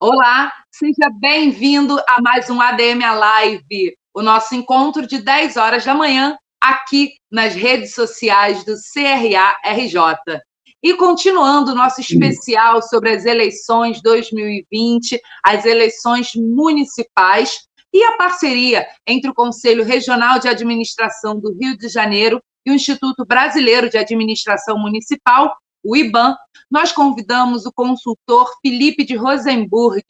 Olá, seja bem-vindo a mais um ADM Live, o nosso encontro de 10 horas da manhã, aqui nas redes sociais do CRA-RJ. E continuando o nosso especial sobre as eleições 2020, as eleições municipais e a parceria entre o Conselho Regional de Administração do Rio de Janeiro e o Instituto Brasileiro de Administração Municipal, o IBAM, nós convidamos o consultor Felipe de Rosenburg,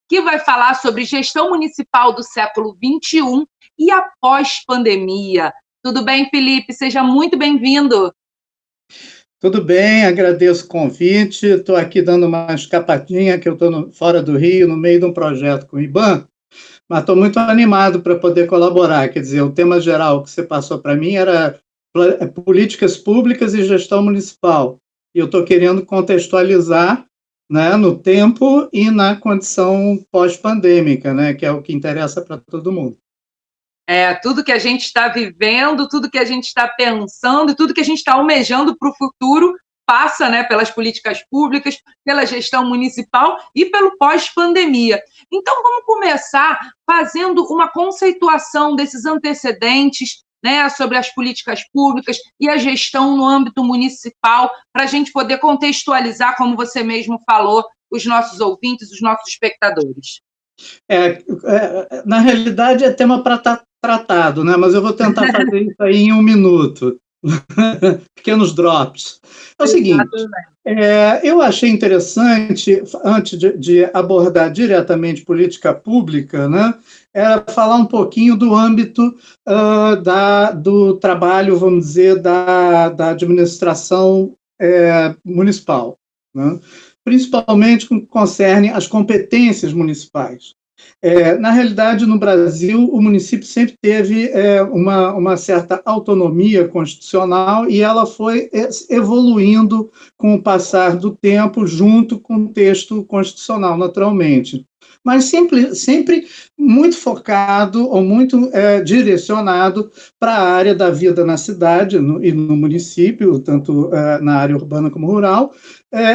que vai falar sobre gestão municipal do século XXI e a pós-pandemia. Tudo bem, Felipe? Seja muito bem-vindo. Tudo bem, agradeço o convite. Estou aqui dando uma escapadinha, que eu estou fora do Rio, no meio de um projeto com o IBAM, mas estou muito animado para poder colaborar. Quer dizer, o tema geral que você passou para mim era políticas públicas e gestão municipal. E eu estou querendo contextualizar, né, no tempo e na condição pós-pandêmica, né, que é o que interessa para todo mundo. Tudo que a gente está vivendo, tudo que a gente está pensando, tudo que a gente está almejando para o futuro passa, né, pelas políticas públicas, pela gestão municipal e pelo pós-pandemia. Então, vamos começar fazendo uma conceituação desses antecedentes, né, sobre as políticas públicas e a gestão no âmbito municipal, para a gente poder contextualizar, como você mesmo falou, os nossos ouvintes, os nossos espectadores. Na realidade, é tema para estar tratado, né? Mas eu vou tentar fazer isso aí em 1 minuto. Pequenos drops. É o seguinte, eu achei interessante, antes de abordar diretamente política pública, né, era falar um pouquinho do âmbito do trabalho, vamos dizer, da administração municipal, né? Principalmente com que concerne as competências municipais. Na realidade, no Brasil, o município sempre teve uma certa autonomia constitucional e ela foi evoluindo com o passar do tempo, junto com o texto constitucional, naturalmente. Mas sempre muito focado ou muito direcionado para a área da vida na cidade e no município, tanto na área urbana como rural,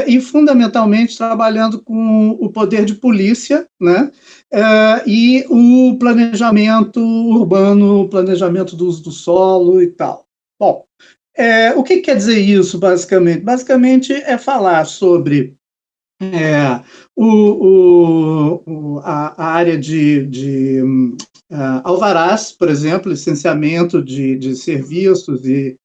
e fundamentalmente trabalhando com o poder de polícia, né? E o planejamento urbano, o planejamento do uso do solo e tal. Bom, o que quer dizer isso, basicamente? Basicamente é falar sobre a área de alvarás, por exemplo, licenciamento de serviços e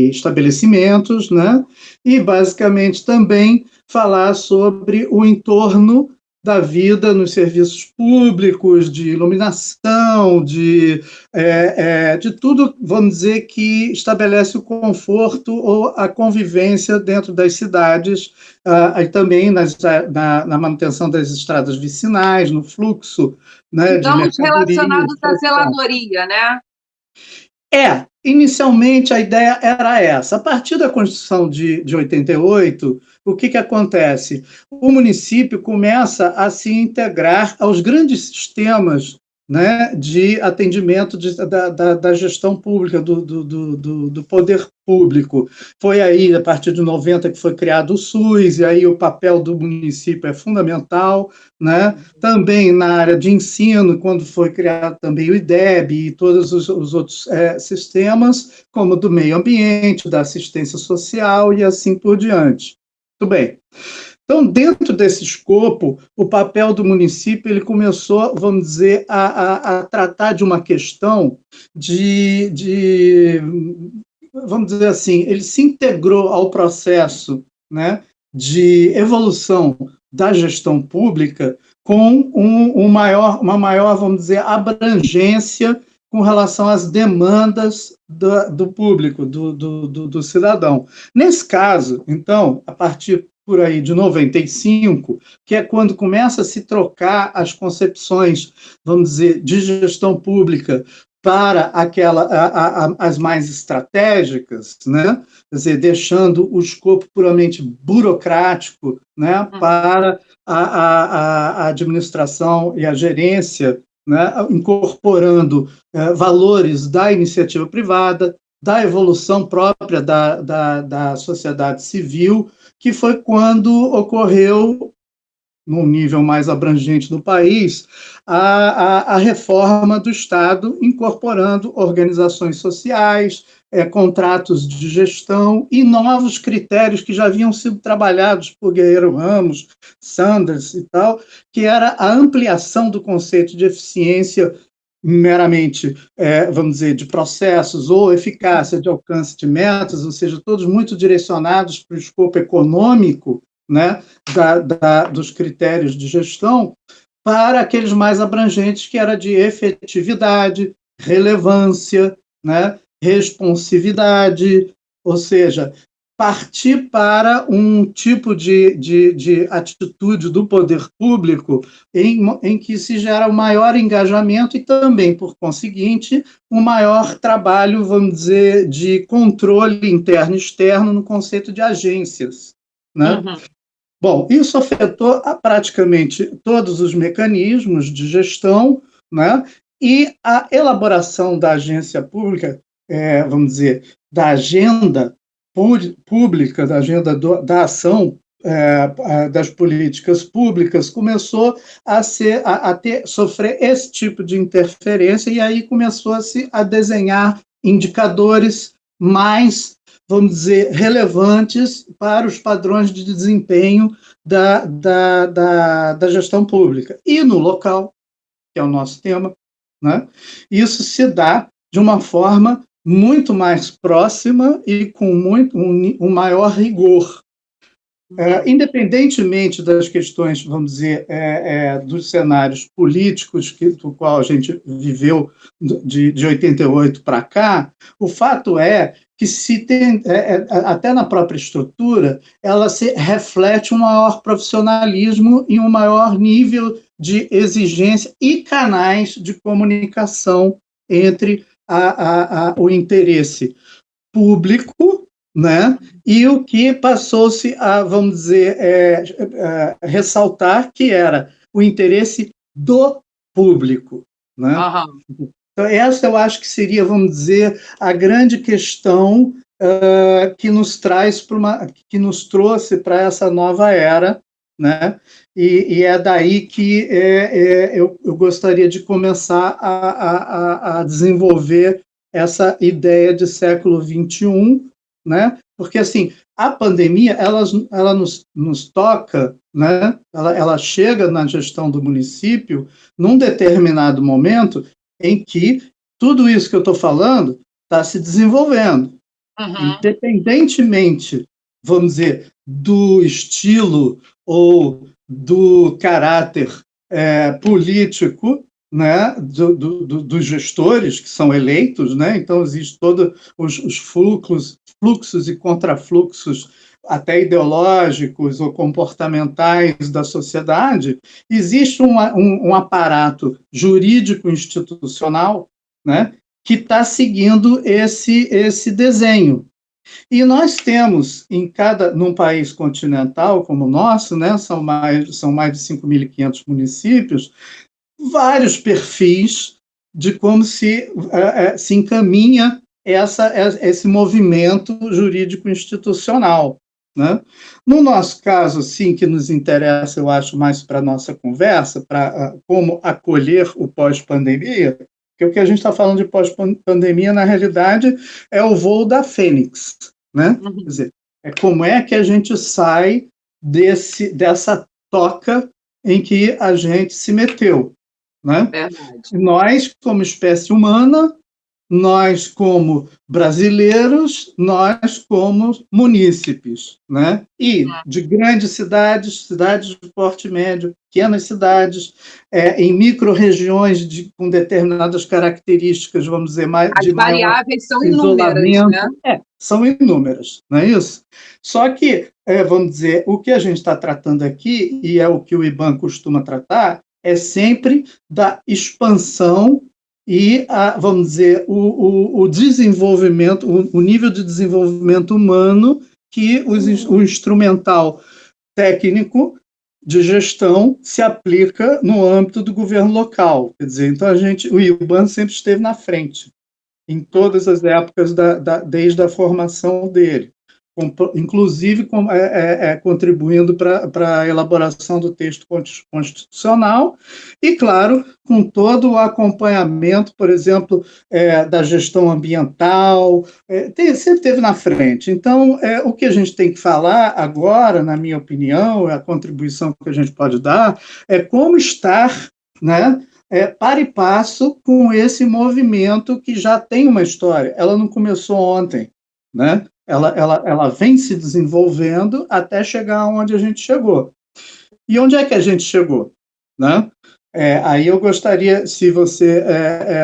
estabelecimentos, né? E, basicamente, também falar sobre o entorno da vida nos serviços públicos, de iluminação, de tudo, vamos dizer, que estabelece o conforto ou a convivência dentro das cidades, e também na manutenção das estradas vicinais, no fluxo, né, de mercadorias. Relacionados à zeladoria, né? Inicialmente a ideia era essa. A partir da Constituição de 88, o que acontece? O município começa a se integrar aos grandes sistemas, né, de atendimento da gestão pública, do poder público. Foi aí, a partir de 90, que foi criado o SUS, e aí o papel do município é fundamental, né? Também na área de ensino, quando foi criado também o IDEB e todos os outros sistemas, como do meio ambiente, da assistência social e assim por diante. Muito bem. Então, dentro desse escopo, o papel do município ele começou, vamos dizer, a tratar de uma questão vamos dizer assim, ele se integrou ao processo, né, de evolução da gestão pública com uma maior, vamos dizer, abrangência com relação às demandas do público, do cidadão. Nesse caso, então, a partir por aí de 95, que é quando começa a se trocar as concepções, vamos dizer, de gestão pública para as mais estratégicas, né? Quer dizer, deixando o escopo puramente burocrático, né, para a administração e a gerência, né, incorporando valores da iniciativa privada, da evolução própria da sociedade civil, que foi quando ocorreu num nível mais abrangente do país, a reforma do Estado, incorporando organizações sociais, contratos de gestão e novos critérios que já haviam sido trabalhados por Guerreiro Ramos, Sanders e tal, que era a ampliação do conceito de eficiência meramente, vamos dizer, de processos ou eficácia de alcance de metas, ou seja, todos muito direcionados para o escopo econômico, né, dos critérios de gestão, para aqueles mais abrangentes, que era de efetividade, relevância, né, responsividade, ou seja, partir para um tipo de atitude do poder público em que se gera um maior engajamento e também, por conseguinte, um maior trabalho, vamos dizer, de controle interno e externo no conceito de agências, né? Uhum. Bom, isso afetou praticamente todos os mecanismos de gestão, né? E a elaboração da agência pública, vamos dizer, da agenda pública, da agenda da ação das políticas públicas, começou a sofrer esse tipo de interferência, e aí começou-se a desenhar indicadores mais, vamos dizer, relevantes para os padrões de desempenho da gestão pública. E no local, que é o nosso tema, né, isso se dá de uma forma muito mais próxima e com um maior rigor. Independentemente das questões, vamos dizer, dos cenários políticos do qual a gente viveu de 88 para cá, o fato é que se tem, até na própria estrutura, ela se reflete um maior profissionalismo e um maior nível de exigência e canais de comunicação entre o interesse público, né, e o que passou-se a, vamos dizer, ressaltar, que era o interesse do público, né? Uhum. Então, essa eu acho que seria, vamos dizer, a grande questão que nos trouxe para essa nova era, né? E é daí que eu gostaria de começar a desenvolver essa ideia de século XXI, né? Porque, assim, a pandemia, ela nos toca, né? Ela chega na gestão do município num determinado momento em que tudo isso que eu estou falando está se desenvolvendo. Uhum. Independentemente, vamos dizer, do estilo ou do caráter político, né, dos gestores que são eleitos, né? Então existe todos os fluxos e contrafluxos, até ideológicos ou comportamentais da sociedade. Existe um aparato jurídico institucional, né, que está seguindo esse desenho. E nós temos, num país continental como o nosso, né, são mais de 5.500 municípios, vários perfis de como se encaminha esse movimento jurídico institucional, né? No nosso caso, sim, que nos interessa, eu acho, mais para a nossa conversa, para como acolher o pós-pandemia, porque o que a gente está falando de pós-pandemia, na realidade, é o voo da Fênix, né? Uhum. Quer dizer, como é que a gente sai dessa toca em que a gente se meteu, né? Verdade. Nós, como espécie humana, nós, como brasileiros, nós, como munícipes, né? E de grandes cidades, cidades de porte médio, pequenas cidades, em micro-regiões com determinadas características, vamos dizer, as variáveis são inúmeras, né? São inúmeras, não é isso? Só que, vamos dizer, o que a gente está tratando aqui, e é o que o IBAN costuma tratar, é sempre da expansão e, vamos dizer, o desenvolvimento, o nível de desenvolvimento humano que o instrumental técnico de gestão se aplica no âmbito do governo local. Quer dizer, então o IBAN sempre esteve na frente, em todas as épocas, desde a formação dele. inclusive contribuindo para a elaboração do texto constitucional e, claro, com todo o acompanhamento, por exemplo, da gestão ambiental, sempre esteve na frente. Então, o que a gente tem que falar agora, na minha opinião, a contribuição que a gente pode dar, é como estar, né, para e passo com esse movimento que já tem uma história. Ela não começou ontem, né? Ela vem se desenvolvendo até chegar onde a gente chegou. E onde é que a gente chegou, né? Aí eu gostaria, se você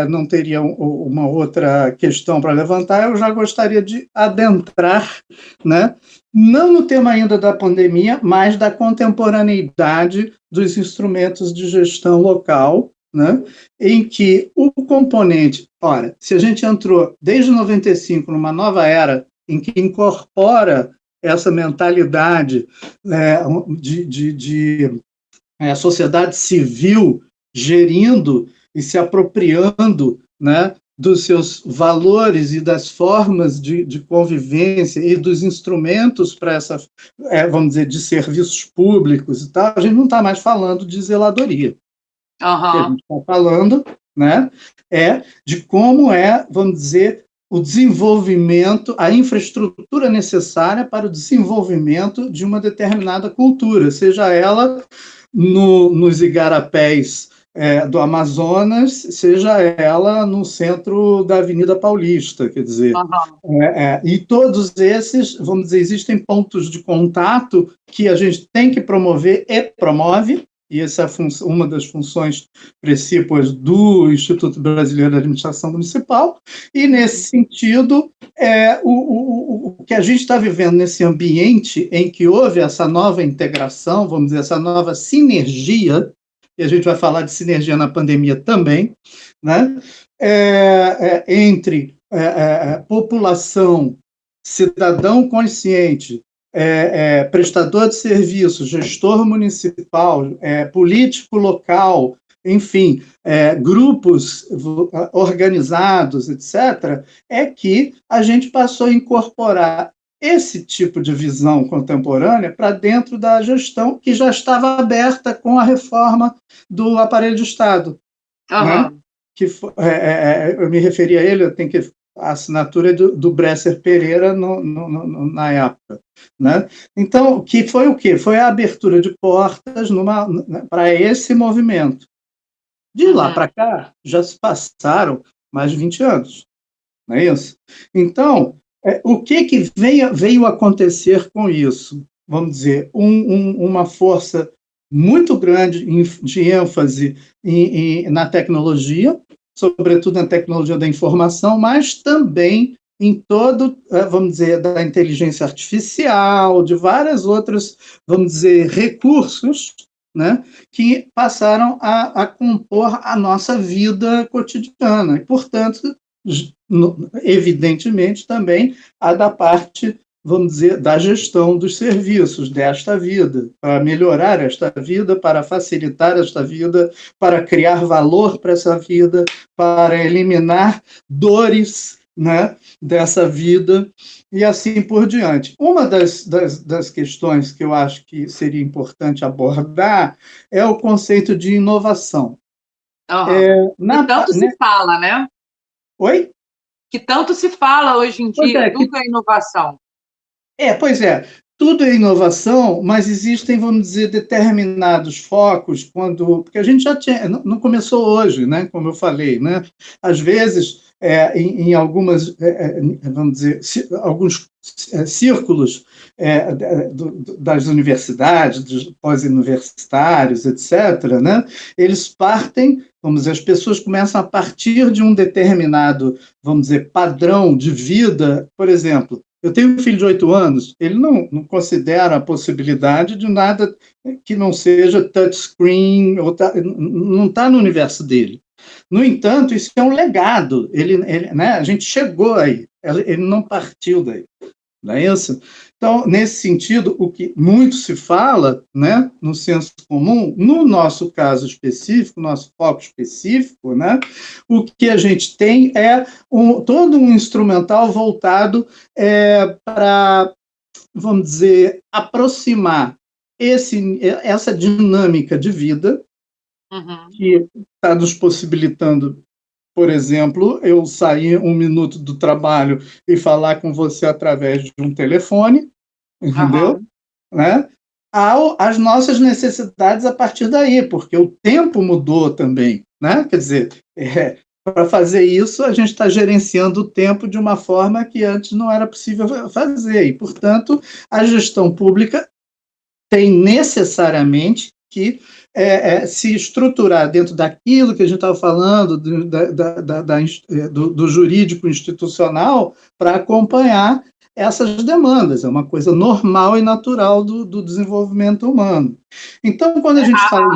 não teria uma outra questão para levantar, eu já gostaria de adentrar, né? Não no tema ainda da pandemia, mas da contemporaneidade dos instrumentos de gestão local, né? Em que o componente... Ora, se a gente entrou desde 95 numa nova era em que incorpora essa mentalidade de sociedade civil gerindo e se apropriando, né, dos seus valores e das formas de convivência e dos instrumentos para essa, vamos dizer, de serviços públicos e tal, a gente não está mais falando de zeladoria. Uhum. O que a gente está falando, né, de como vamos dizer, o desenvolvimento, a infraestrutura necessária para o desenvolvimento de uma determinada cultura, seja ela nos igarapés do Amazonas, seja ela no centro da Avenida Paulista, quer dizer, e todos esses, vamos dizer, existem pontos de contato que a gente tem que promover e promove, e essa é uma das funções principais do Instituto Brasileiro de Administração Municipal, e, nesse sentido, o que a gente está vivendo nesse ambiente em que houve essa nova integração, vamos dizer, essa nova sinergia, e a gente vai falar de sinergia na pandemia também, né, entre população, cidadão consciente, prestador de serviços, gestor municipal, político local, enfim, grupos organizados, etc., é que a gente passou a incorporar esse tipo de visão contemporânea para dentro da gestão que já estava aberta com a reforma do aparelho de Estado. Né? Que eu me referi a ele, eu tenho que a assinatura do Bresser Pereira na época. Né? Então, que foi o quê? Foi a abertura de portas para esse movimento. De lá para cá, já se passaram mais de 20 anos. Não é isso? Então, o que veio acontecer com isso? Vamos dizer, uma força muito grande de ênfase na tecnologia, sobretudo na tecnologia da informação, mas também em todo, vamos dizer, da inteligência artificial, de várias outras, vamos dizer, recursos, né, que passaram a compor a nossa vida cotidiana. E, portanto, evidentemente, também a da parte, vamos dizer, da gestão dos serviços desta vida, para melhorar esta vida, para facilitar esta vida, para criar valor para essa vida, para eliminar dores, né, dessa vida, e assim por diante. Uma das questões que eu acho que seria importante abordar é o conceito de inovação. Que tanto se fala, né? Oi? Que tanto se fala hoje em dia, tudo é inovação. Pois é, tudo é inovação, mas existem, vamos dizer, determinados focos, porque a gente já tinha, não começou hoje, né, como eu falei, né? Às vezes, em algumas, vamos dizer, alguns círculos das universidades, dos pós-universitários, etc., né, eles partem, vamos dizer, as pessoas começam a partir de um determinado, vamos dizer, padrão de vida. Por exemplo, eu tenho um filho de 8 anos, ele não considera a possibilidade de nada que não seja touchscreen, não está no universo dele. No entanto, isso é um legado, né, a gente chegou aí, ele não partiu daí, não é isso? Então, nesse sentido, o que muito se fala, né, no senso comum, no nosso caso específico, nosso foco específico, né, o que a gente tem é todo um instrumental voltado para vamos dizer, aproximar essa dinâmica de vida que está nos possibilitando, por exemplo, eu sair um minuto do trabalho e falar com você através de um telefone, entendeu? Né? As nossas necessidades a partir daí, porque o tempo mudou também, né? Quer dizer, para fazer isso, a gente está gerenciando o tempo de uma forma que antes não era possível fazer, e, portanto, a gestão pública tem necessariamente que se estruturar dentro daquilo que a gente estava falando, do jurídico institucional, para acompanhar essas demandas. É uma coisa normal e natural do desenvolvimento humano. Então, quando a gente fala...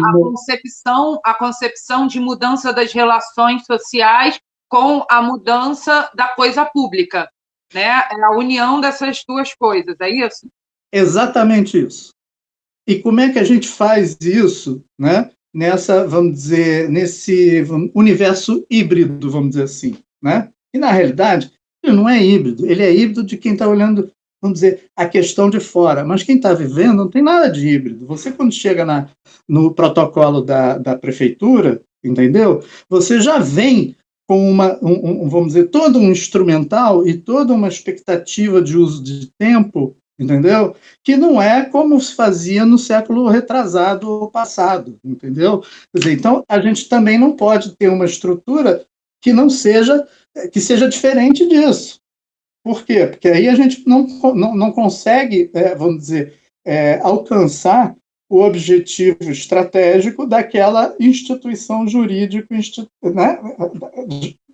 A concepção de mudança das relações sociais com a mudança da coisa pública, né? É a união dessas duas coisas, é isso? Exatamente isso. E como é que a gente faz isso, né? Vamos dizer, nesse universo híbrido, vamos dizer assim, né? E, na realidade, ele não é híbrido, ele é híbrido de quem está olhando, vamos dizer, a questão de fora, mas quem está vivendo não tem nada de híbrido. Você, quando chega no protocolo da prefeitura, entendeu? Você já vem com vamos dizer, todo um instrumental e toda uma expectativa de uso de tempo, entendeu? Que não é como se fazia no século retrasado ou passado, entendeu? Quer dizer, então, a gente também não pode ter uma estrutura que seja diferente disso. Por quê? Porque aí a gente não consegue, vamos dizer, alcançar o objetivo estratégico daquela instituição jurídico, né?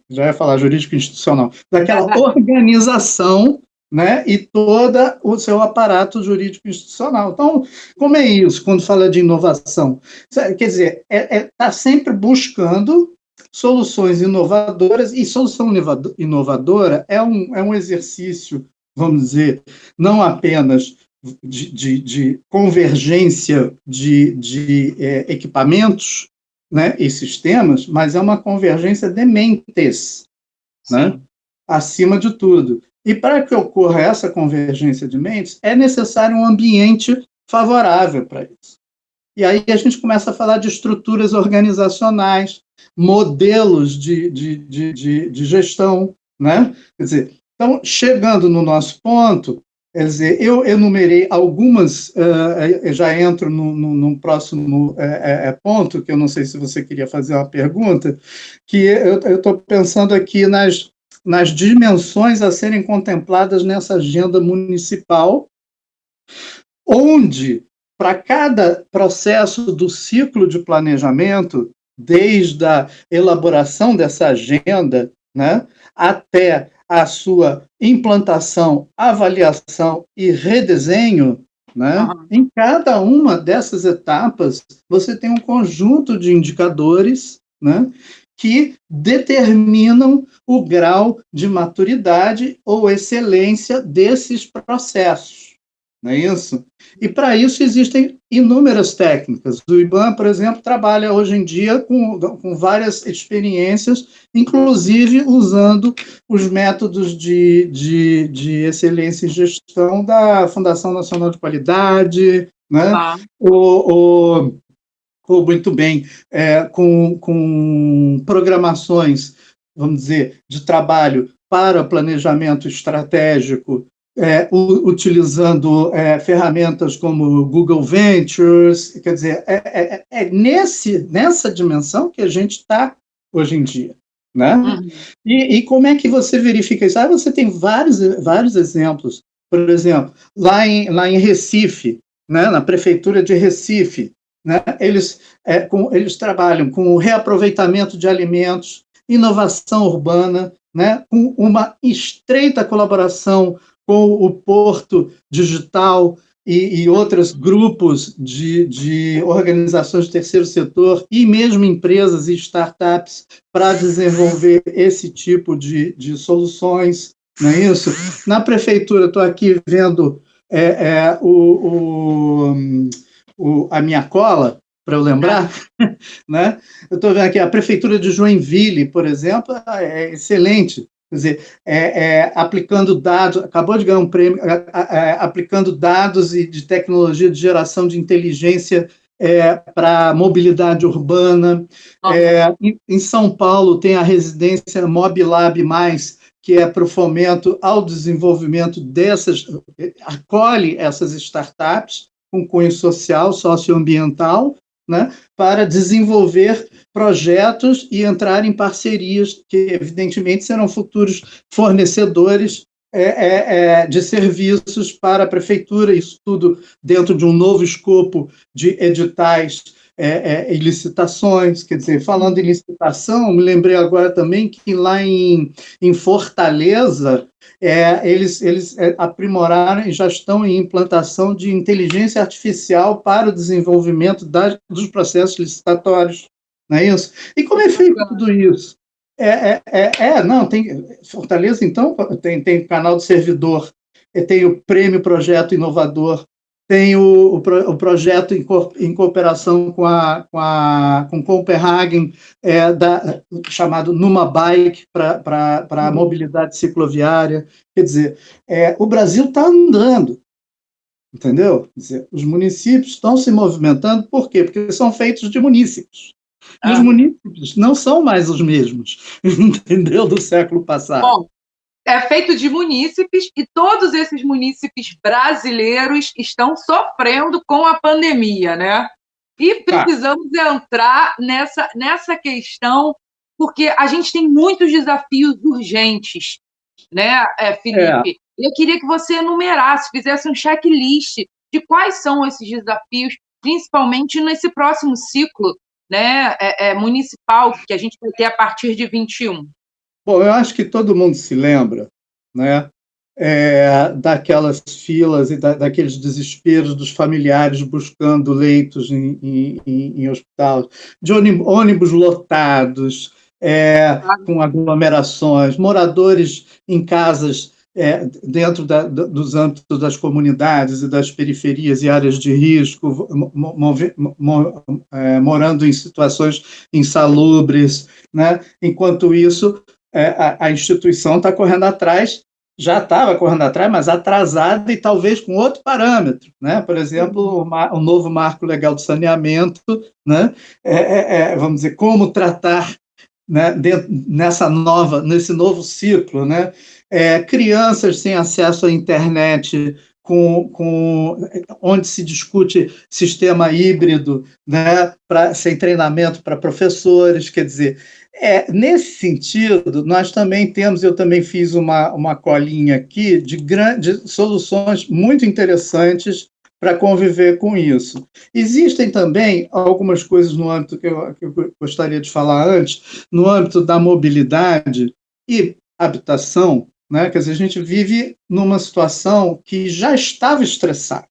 Já ia falar jurídico institucional, daquela organização, né, e todo o seu aparato jurídico institucional. Então, como é isso quando fala de inovação? Quer dizer, está sempre buscando soluções inovadoras, e solução inovadora é um exercício, vamos dizer, não apenas de convergência de equipamentos, né, e sistemas, mas é uma convergência de mentes, né, acima de tudo. E para que ocorra essa convergência de mentes, é necessário um ambiente favorável para isso. E aí a gente começa a falar de estruturas organizacionais, modelos de gestão, né? Quer dizer, então, chegando no nosso ponto, quer dizer, eu enumerei algumas, já entro no próximo ponto, que eu não sei se você queria fazer uma pergunta, que eu estou pensando aqui nas dimensões a serem contempladas nessa agenda municipal, onde, para cada processo do ciclo de planejamento, desde a elaboração dessa agenda, né, até a sua implantação, avaliação e redesenho, né, em cada uma dessas etapas, você tem um conjunto de indicadores, né, que determinam o grau de maturidade ou excelência desses processos. Não é isso? E, para isso, existem inúmeras técnicas. O IBAMA, por exemplo, trabalha hoje em dia com várias experiências, inclusive usando os métodos de excelência em gestão da Fundação Nacional de Qualidade, né? Muito bem, com programações, vamos dizer, de trabalho para planejamento estratégico, utilizando ferramentas como Google Ventures. Quer dizer, nessa dimensão que a gente está hoje em dia. Né? E como é que você verifica isso? Você tem vários exemplos. Por exemplo, lá em Recife, né, na prefeitura de Recife, né, eles trabalham com o reaproveitamento de alimentos, inovação urbana, né, com uma estreita colaboração com o Porto Digital e outros grupos de organizações do terceiro setor e mesmo empresas e startups para desenvolver esse tipo de soluções, não é isso? Na prefeitura, estou aqui vendo a minha cola, para eu lembrar, né? Eu estou vendo aqui a prefeitura de Joinville, por exemplo, é excelente. Quer dizer, aplicando dados, acabou de ganhar um prêmio, aplicando dados e de tecnologia de geração de inteligência para mobilidade urbana. Em São Paulo tem a residência Mobilab+, que é para o fomento ao desenvolvimento acolhe essas startups com cunho social, socioambiental, né, para desenvolver projetos e entrar em parcerias que, evidentemente, serão futuros fornecedores de serviços para a prefeitura, isso tudo dentro de um novo escopo de editais e licitações. Quer dizer, falando em licitação, me lembrei agora também que lá em Fortaleza, eles aprimoraram e já estão em implantação de inteligência artificial para o desenvolvimento dos processos licitatórios, não é isso? E como é feito tudo isso? Não, tem Fortaleza, então, tem canal de servidor, tem o Prêmio Projeto Inovador, tem o projeto em cooperação com Copenhagen, chamado Numa Bike, para a mobilidade cicloviária. Quer dizer, o Brasil está andando, entendeu? Quer dizer, os municípios estão se movimentando, por quê? Porque são feitos de munícipes. E os munícipes não são mais os mesmos, entendeu? Do século passado. Bom, é feito de munícipes e todos esses munícipes brasileiros estão sofrendo com a pandemia, né? E precisamos entrar nessa questão, porque a gente tem muitos desafios urgentes, né, Felipe? Eu queria que você enumerasse, fizesse um checklist de quais são esses desafios, principalmente nesse próximo ciclo, né, municipal, que a gente vai ter a partir de 21. Bom, eu acho que todo mundo se lembra, né, daquelas filas e daqueles desesperos dos familiares buscando leitos em hospital, de ônibus lotados, com aglomerações, moradores em casas dentro dos âmbitos das comunidades e das periferias e áreas de risco, morando em situações insalubres, né? Enquanto isso, a instituição está correndo atrás, já estava correndo atrás, mas atrasada e talvez com outro parâmetro, né? Por exemplo, o novo marco legal de saneamento, né? Vamos dizer, como tratar, né, nesse novo ciclo, né? Crianças sem acesso à internet, onde se discute sistema híbrido, né, sem treinamento para professores. Quer dizer, nesse sentido, nós também temos, eu também fiz uma colinha aqui de soluções muito interessantes para conviver com isso. Existem também algumas coisas no âmbito que eu gostaria de falar antes, no âmbito da mobilidade e habitação, né? Quer dizer, a gente vive numa situação que já estava estressada,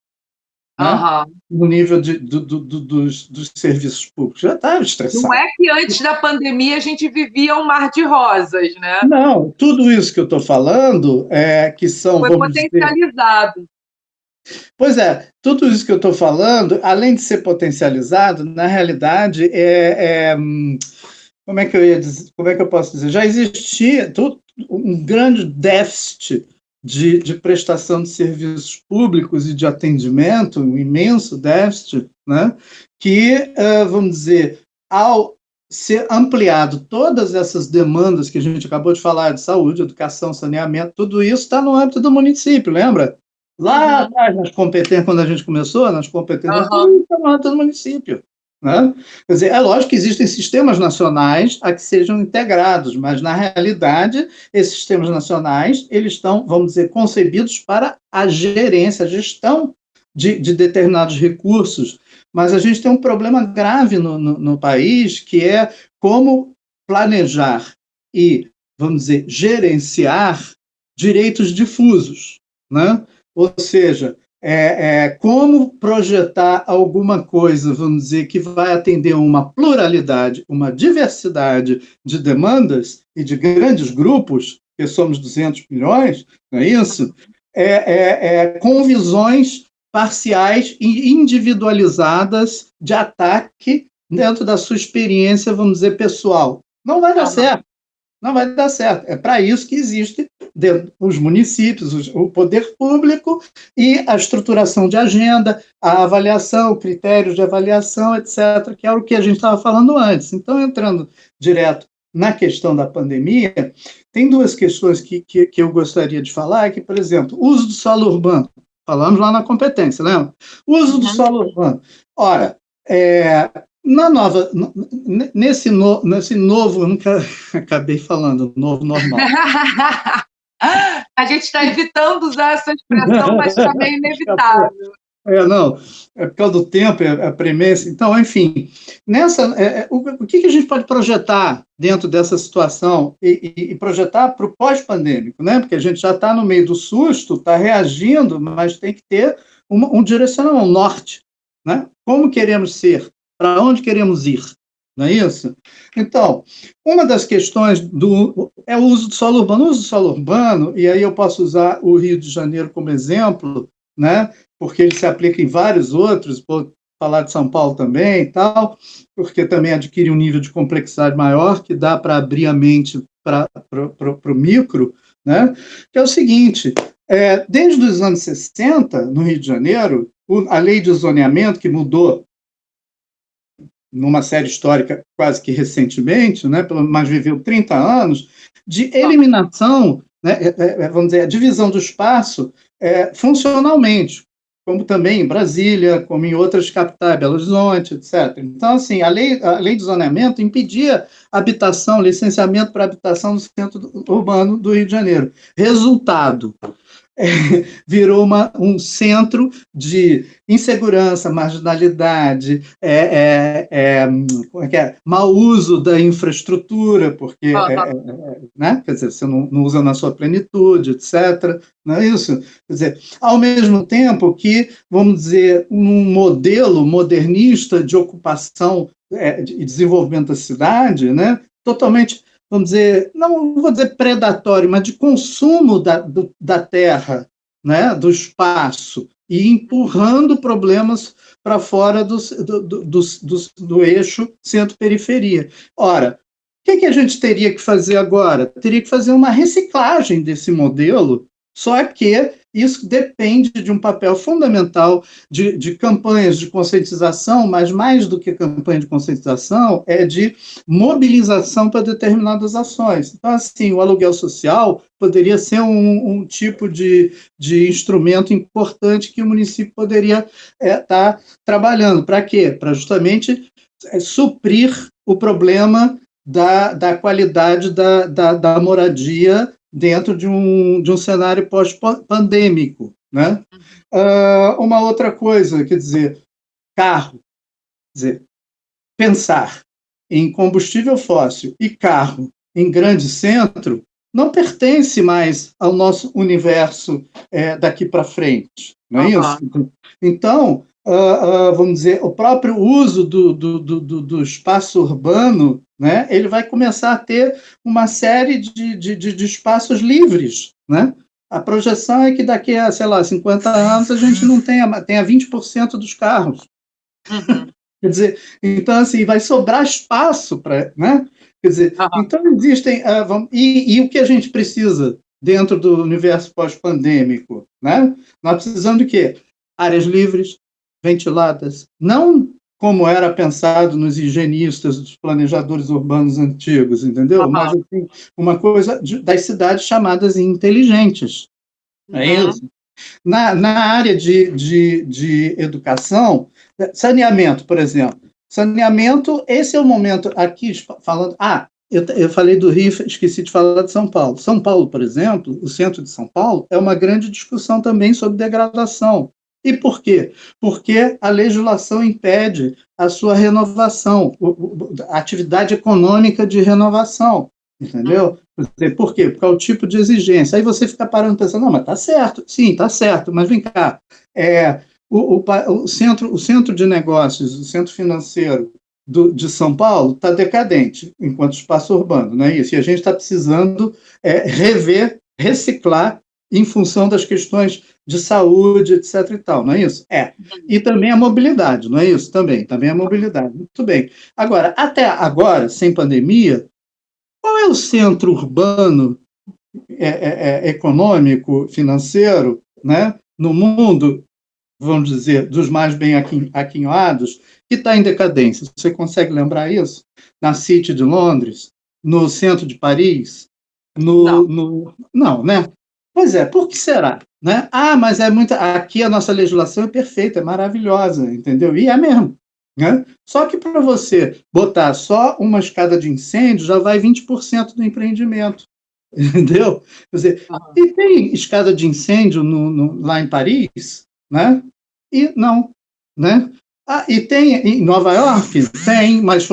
né? No nível dos serviços públicos, já estava estressado. Não é que antes da pandemia a gente vivia um mar de rosas, né? Não, tudo isso que eu estou falando que são... Foi potencializado. Pois tudo isso que eu estou falando, além de ser potencializado, na realidade, como é que eu posso dizer? Já existia um grande déficit de prestação de serviços públicos e de atendimento, um imenso déficit, né? Que, vamos dizer, ao ser ampliado todas essas demandas que a gente acabou de falar, de saúde, educação, saneamento, tudo isso está no âmbito do município, lembra? Lá atrás, nas competências, quando a gente começou, nas competências, tudo está no âmbito do município, né? Quer dizer, é lógico que existem sistemas nacionais a que sejam integrados, mas, na realidade, esses sistemas nacionais, eles estão, vamos dizer, concebidos para a gerência, a gestão de determinados recursos, mas a gente tem um problema grave no país, que é como planejar e, vamos dizer, gerenciar direitos difusos, né? Ou seja, como projetar alguma coisa, vamos dizer, que vai atender uma pluralidade, uma diversidade de demandas e de grandes grupos, que somos 200 milhões, não é isso? Com visões parciais e individualizadas de ataque dentro da sua experiência, vamos dizer, pessoal. Não vai dar certo. Não vai dar certo. É para isso que existe os municípios, o poder público e a estruturação de agenda, a avaliação, o critério de avaliação, etc., que é o que a gente estava falando antes. Então, entrando direto na questão da pandemia, tem duas questões que eu gostaria de falar, que, por exemplo, o uso do solo urbano. Falamos lá na competência, lembra? O uso do solo urbano. Ora, nesse novo, nunca acabei falando, novo normal. A gente está evitando usar essa expressão, mas também é inevitável. Não, é por causa do tempo, a premência. Então, enfim, o que a gente pode projetar dentro dessa situação e projetar para o pós-pandêmico, né? Porque a gente já está no meio do susto, está reagindo, mas tem que ter um direcionamento, um norte, né? Como queremos ser, para onde queremos ir, não é isso? Então, uma das questões é o uso do solo urbano. O uso do solo urbano, e aí eu posso usar o Rio de Janeiro como exemplo, né? Porque ele se aplica em vários outros, vou falar de São Paulo também e tal, porque também adquire um nível de complexidade maior, que dá para abrir a mente para o micro, né? Que é o seguinte, desde os anos 60, no Rio de Janeiro, a lei de zoneamento, que mudou numa série histórica quase que recentemente, né, mas viveu 30 anos, de eliminação, né, vamos dizer, a divisão do espaço funcionalmente, como também em Brasília, como em outras capitais, Belo Horizonte, etc. Então, assim, a lei de zoneamento impedia habitação, licenciamento para habitação no centro urbano do Rio de Janeiro. Resultado, virou um centro de insegurança, marginalidade, mau uso da infraestrutura, porque né? Quer dizer, você não usa na sua plenitude, etc. Não é isso? Quer dizer, ao mesmo tempo que, vamos dizer, um modelo modernista de ocupação e desenvolvimento da cidade, né? Totalmente, vamos dizer, não vou dizer predatório, mas de consumo da terra, né, do espaço, e empurrando problemas para fora do eixo centro-periferia. Ora, o que a gente teria que fazer agora? Teria que fazer uma reciclagem desse modelo, só que isso depende de um papel fundamental de campanhas de conscientização, mas mais do que campanha de conscientização, é de mobilização para determinadas ações. Então, assim, o aluguel social poderia ser um tipo de instrumento importante que o município poderia estar trabalhando. Para quê? Para justamente suprir o problema da qualidade da moradia dentro de um cenário pós-pandêmico, né? Uma outra coisa, quer dizer, carro, quer dizer, pensar em combustível fóssil e carro em grande centro não pertence mais ao nosso universo daqui para frente, não é isso? Então, vamos dizer, o próprio uso do espaço urbano, né, ele vai começar a ter uma série de espaços livres, né? A projeção é que daqui a, sei lá, 50 anos a gente não tenha 20% dos carros. Uhum. Quer dizer, então, assim, vai sobrar espaço para, né? Quer dizer, então existem, e o que a gente precisa dentro do universo pós-pandêmico, né? Nós precisamos de quê? Áreas livres, ventiladas, não como era pensado nos higienistas, dos planejadores urbanos antigos, entendeu? Mas assim, uma coisa das cidades chamadas inteligentes. É isso? Na área de educação, saneamento, por exemplo. Saneamento, esse é o momento aqui, falando... eu falei do Rio, esqueci de falar de São Paulo. São Paulo, por exemplo, o centro de São Paulo, é uma grande discussão também sobre degradação. E por quê? Porque a legislação impede a sua renovação, a atividade econômica de renovação, entendeu? Por quê? Porque é o tipo de exigência. Aí você fica parando pensando, não, mas está certo. Sim, está certo, mas vem cá. O centro de negócios, o centro financeiro de São Paulo está decadente, enquanto espaço urbano, não é isso? E a gente está precisando rever, reciclar, em função das questões de saúde, etc. e tal, não é isso? E também a mobilidade, não é isso? Também a mobilidade. Muito bem. Agora, até agora, sem pandemia, Qual é o centro urbano, econômico, financeiro, né, no mundo, vamos dizer, dos mais bem aquinhoados, que está em decadência? Você consegue lembrar isso? Na City de Londres? No centro de Paris? Não, né? Pois é, por que será? Né? Mas aqui a nossa legislação é perfeita, é maravilhosa, entendeu? E é mesmo. Né? Só que para você botar só uma escada de incêndio, já vai 20% do empreendimento. Entendeu? Quer dizer, e tem escada de incêndio lá em Paris, né? E não, né? E tem em Nova York, tem, mas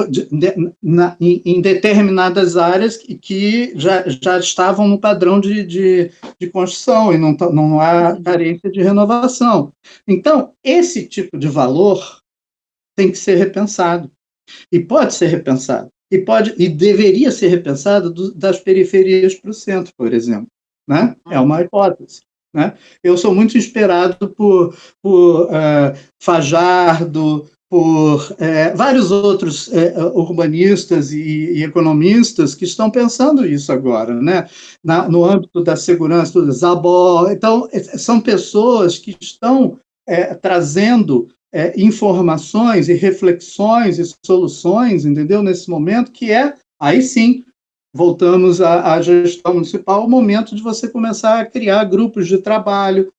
em determinadas áreas que já estavam no padrão de construção e não há carência de renovação. Então, esse tipo de valor tem que ser repensado. E pode ser repensado. E deveria ser repensado das periferias para o centro, por exemplo. Né? É uma hipótese. Né? Eu sou muito inspirado por Fajardo, por vários outros urbanistas e economistas que estão pensando isso agora, né? No âmbito da segurança, do Zabó. Então, são pessoas que estão trazendo informações e reflexões e soluções, entendeu? Nesse momento, que aí sim, voltamos à gestão municipal, o momento de você começar a criar grupos de trabalho,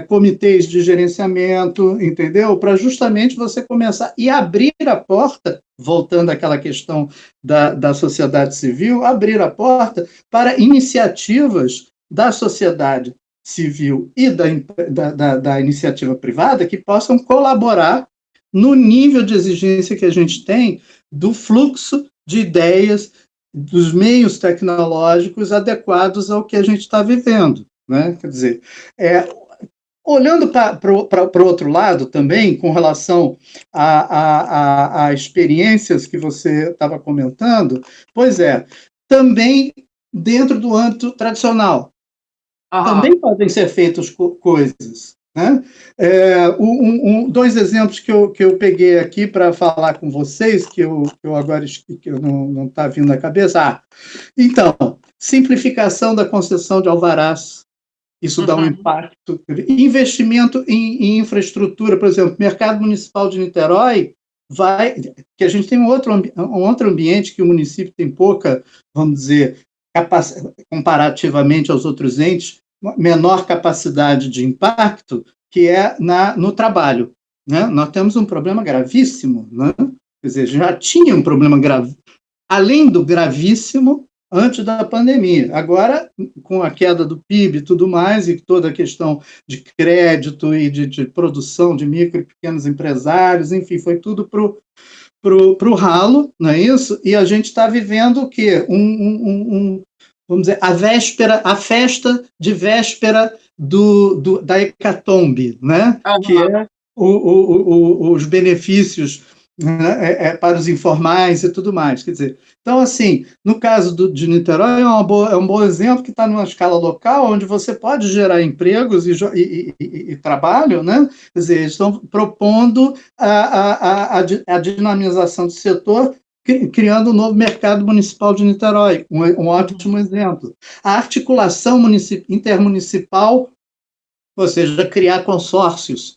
comitês de gerenciamento, entendeu? Para justamente você começar e abrir a porta, voltando àquela questão da sociedade civil, abrir a porta para iniciativas da sociedade civil e da iniciativa privada que possam colaborar no nível de exigência que a gente tem do fluxo de ideias, dos meios tecnológicos adequados ao que a gente está vivendo. Né? Quer dizer, olhando para o outro lado também, com relação a experiências que você estava comentando, pois também dentro do âmbito tradicional, também podem ser feitas coisas. Né? Dois exemplos que eu peguei aqui para falar com vocês, que eu agora que não está vindo na cabeça. Então, simplificação da concessão de alvarás, isso dá um impacto. Investimento em infraestrutura, por exemplo, mercado municipal de Niterói, que a gente tem um outro ambiente que o município tem pouca, vamos dizer, comparativamente aos outros entes, menor capacidade de impacto, que no trabalho. Né? Nós temos um problema gravíssimo, né? Quer dizer, já tinha um problema grave, além do gravíssimo, antes da pandemia. Agora, com a queda do PIB e tudo mais, e toda a questão de crédito e de produção de micro e pequenos empresários, enfim, foi tudo para o ralo, não é isso? E a gente está vivendo o quê? Vamos dizer, a festa de véspera da hecatombe, né? Que é os benefícios, né, para os informais e tudo mais. Quer dizer, então, assim, no caso de Niterói, é um bom exemplo que está numa escala local, onde você pode gerar empregos e trabalho, né? Quer dizer, eles estão propondo a dinamização do setor, criando um novo mercado municipal de Niterói, um ótimo exemplo. A articulação intermunicipal, ou seja, criar consórcios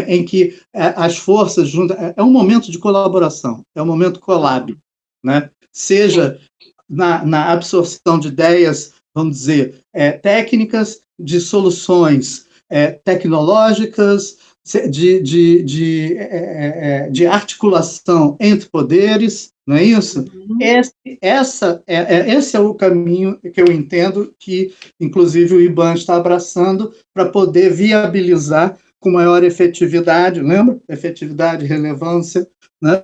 em que as forças juntas... É um momento de colaboração, é um momento collab, né? Seja na absorção de ideias, vamos dizer, técnicas, de soluções tecnológicas, de articulação entre poderes, não é isso? Esse é o caminho que eu entendo que, inclusive, o IBAN está abraçando para poder viabilizar com maior efetividade, lembra? Efetividade e relevância, né?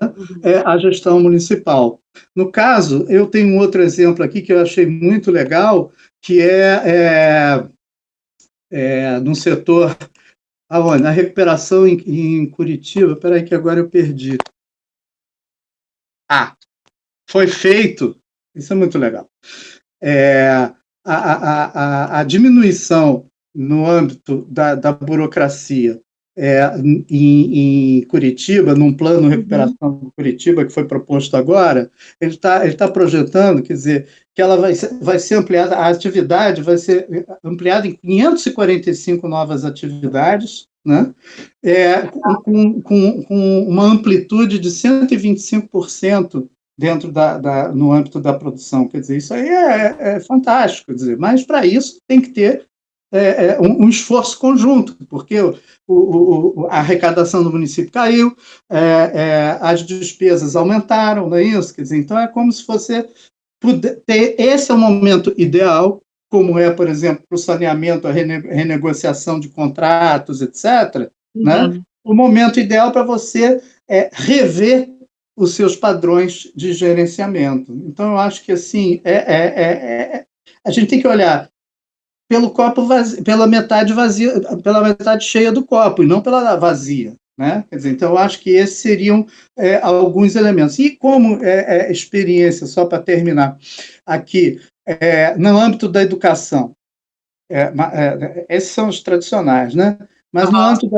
A gestão municipal. No caso, eu tenho um outro exemplo aqui que eu achei muito legal, que no setor... Na recuperação em Curitiba, espera aí que agora eu perdi. Foi feito, isso é muito legal, a diminuição no âmbito da burocracia em Curitiba, num plano de recuperação de Curitiba que foi proposto agora, ele tá projetando, quer dizer, que ela vai ser ampliada, a atividade vai ser ampliada em 545 novas atividades, né? Com uma amplitude de 125% dentro no âmbito da produção. Quer dizer, isso aí é fantástico, quer dizer, mas para isso tem que ter um esforço conjunto, porque a arrecadação do município caiu, as despesas aumentaram, não é isso? Quer dizer, então é como se fosse esse é o momento ideal, como por exemplo, para o saneamento, a renegociação de contratos, etc., né? O momento ideal para você rever os seus padrões de gerenciamento. Então, eu acho que assim, a gente tem que olhar pelo copo vazio, pela metade vazia, pela metade cheia do copo, e não pela vazia, né? Quer dizer, então, eu acho que esses seriam alguns elementos. E como experiência, só para terminar aqui, no âmbito da educação, esses são os tradicionais, né? Mas no âmbito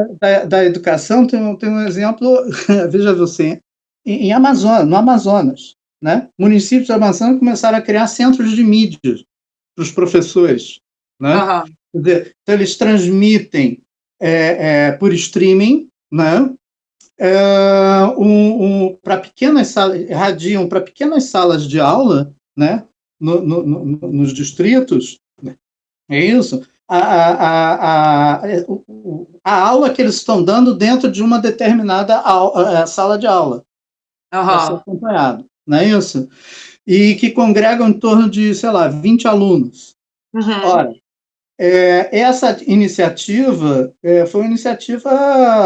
da educação tem um exemplo, veja você, no Amazonas, né? Municípios do Amazonas começaram a criar centros de mídias para os professores, né? Quer dizer, então eles transmitem por streaming, né? Para pequenas salas, irradiam para pequenas salas de aula, né? Nos distritos, é isso. A aula que eles estão dando dentro de uma determinada sala de aula, para ser acompanhado, não é isso? E que congregam em torno de, sei lá, 20 alunos. Ora, essa iniciativa foi uma iniciativa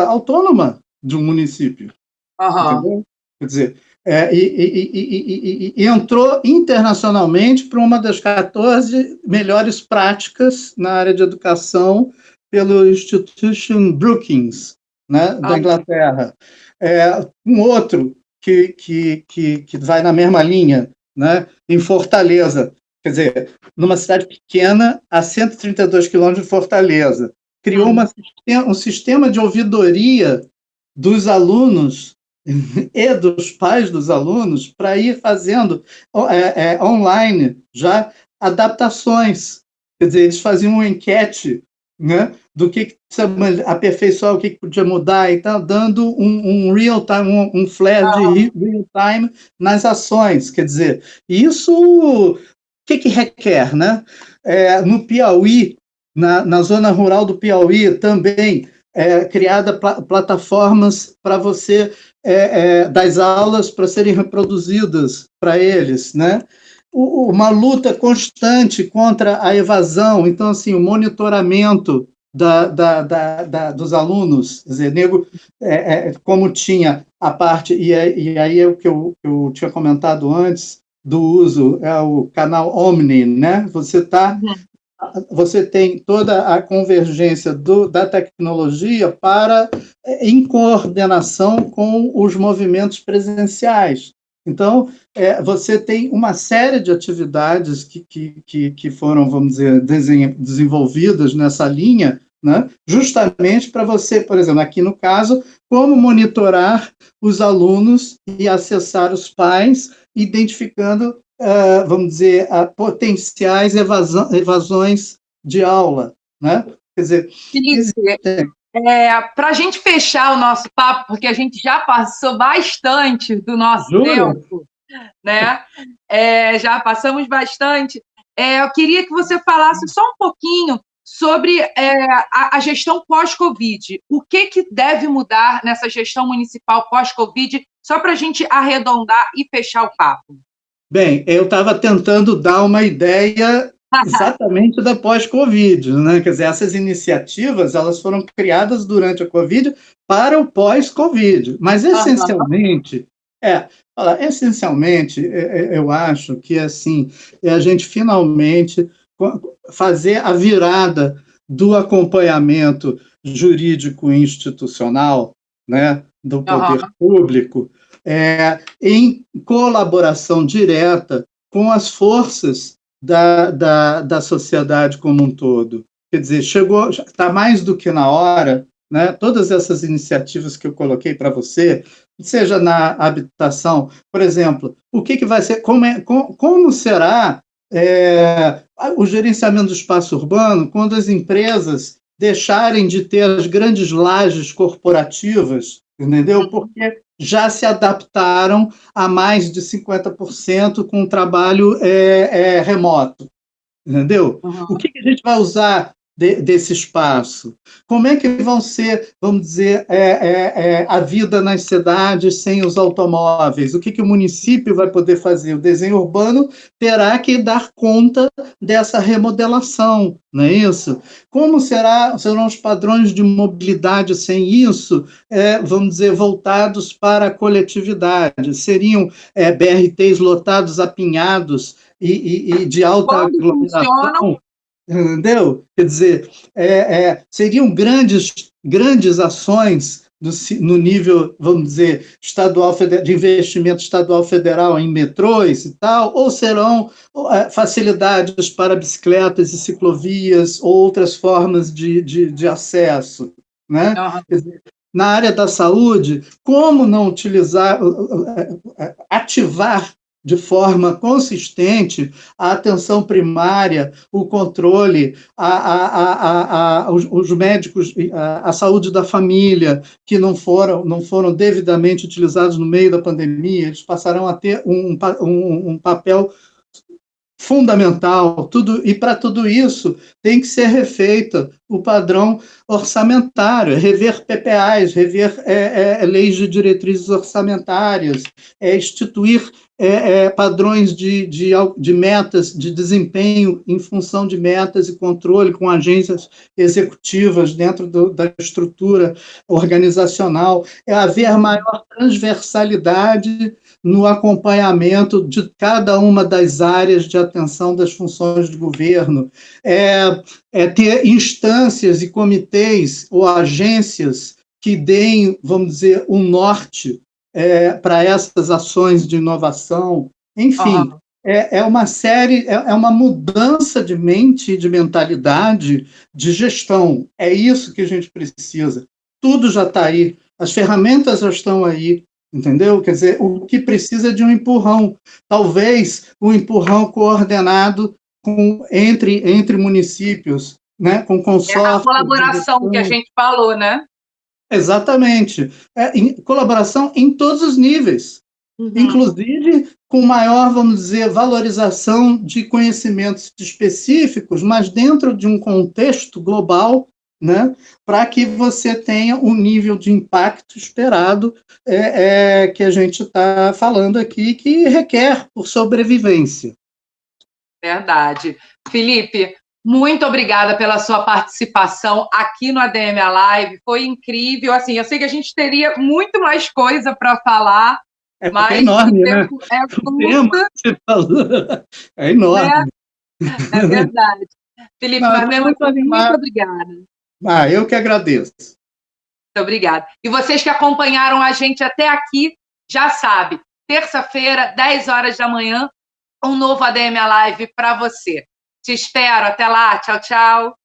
autônoma de um município. Entendeu? Quer dizer, e entrou internacionalmente para uma das 14 melhores práticas na área de educação pelo Institution Brookings, né, da Inglaterra. Um outro que vai na mesma linha, né, em Fortaleza, quer dizer, numa cidade pequena, a 132 quilômetros de Fortaleza, criou um sistema de ouvidoria dos alunos e dos pais dos alunos para ir fazendo online já adaptações. Quer dizer, eles faziam uma enquete, né, do que precisa aperfeiçoar, o que podia mudar e tal, dando um real time, um flare de real time nas ações. Quer dizer, isso o que requer, né? No Piauí, na zona rural do Piauí também, criada plataformas para você das aulas para serem reproduzidas para eles, né? Uma luta constante contra a evasão, então assim o monitoramento dos alunos, quer dizer, como tinha a parte e aí é o que eu tinha comentado antes do uso o canal Omni, né? Você tem toda a convergência da tecnologia em coordenação com os movimentos presenciais. Então, você tem uma série de atividades que foram, vamos dizer, desenvolvidas nessa linha, né, justamente para você, por exemplo, aqui no caso, como monitorar os alunos e acessar os pais, identificando vamos dizer, potenciais evasões de aula, né? Quer dizer, para a gente fechar o nosso papo, porque a gente já passou bastante do nosso tempo, né? Já passamos bastante. Eu queria que você falasse só um pouquinho sobre a gestão pós-Covid. O que deve mudar nessa gestão municipal pós-Covid, só para a gente arredondar e fechar o papo? Bem, eu estava tentando dar uma ideia exatamente da pós-Covid, né? Quer dizer, essas iniciativas elas foram criadas durante a Covid para o pós-Covid, mas essencialmente, eu acho que assim a gente finalmente fazer a virada do acompanhamento jurídico institucional, né, do poder público, em colaboração direta com as forças da sociedade como um todo. Quer dizer, está mais do que na hora né? Todas essas iniciativas que eu coloquei para você, seja na habitação, por exemplo, o que vai ser, como será o gerenciamento do espaço urbano quando as empresas deixarem de ter as grandes lajes corporativas, entendeu? Porque já se adaptaram a mais de 50% com o trabalho remoto, entendeu? O que a gente vai usar desse espaço? Como é que vão ser, vamos dizer, a vida nas cidades sem os automóveis? O que o município vai poder fazer? O desenho urbano terá que dar conta dessa remodelação, não é isso? Como serão os padrões de mobilidade sem isso, vamos dizer, voltados para a coletividade? Seriam BRTs lotados, apinhados e de alta aglomeração? Entendeu? Quer dizer, seriam grandes ações no nível, vamos dizer, estadual, de investimento estadual federal em metrôs e tal, ou serão facilidades para bicicletas e ciclovias ou outras formas de acesso, né? Quer dizer, na área da saúde, como não ativar de forma consistente a atenção primária, o controle, os médicos, a saúde da família, que não foram devidamente utilizados no meio da pandemia, eles passarão a ter um papel fundamental, e para tudo isso tem que ser refeito o padrão orçamentário, rever PPAs, rever leis de diretrizes orçamentárias, instituir padrões de metas, de desempenho em função de metas e controle com agências executivas dentro da estrutura organizacional, haver maior transversalidade no acompanhamento de cada uma das áreas de atenção das funções de governo, ter instâncias e comitês ou agências que deem, vamos dizer, um norte para essas ações de inovação, enfim, é uma mudança de mente e de mentalidade de gestão. É isso que a gente precisa. Tudo já está aí, as ferramentas já estão aí, entendeu? Quer dizer, o que precisa é de um empurrão, talvez um empurrão coordenado entre municípios, né? Com consórcios. A colaboração que a gente falou, né? Exatamente. Colaboração em todos os níveis, inclusive com maior, vamos dizer, valorização de conhecimentos específicos, mas dentro de um contexto global, né, para que você tenha o nível de impacto esperado que a gente está falando aqui, que requer por sobrevivência. Verdade. Felipe, muito obrigada pela sua participação aqui no ADM Live, foi incrível. Assim, eu sei que a gente teria muito mais coisa para falar, mas é enorme, né? É enorme. É verdade. Felipe, muito obrigada. Eu que agradeço. Muito obrigada. E vocês que acompanharam a gente até aqui, já sabe, terça-feira, 10 horas da manhã, um novo ADM Live para você. Te espero. Até lá. Tchau, tchau.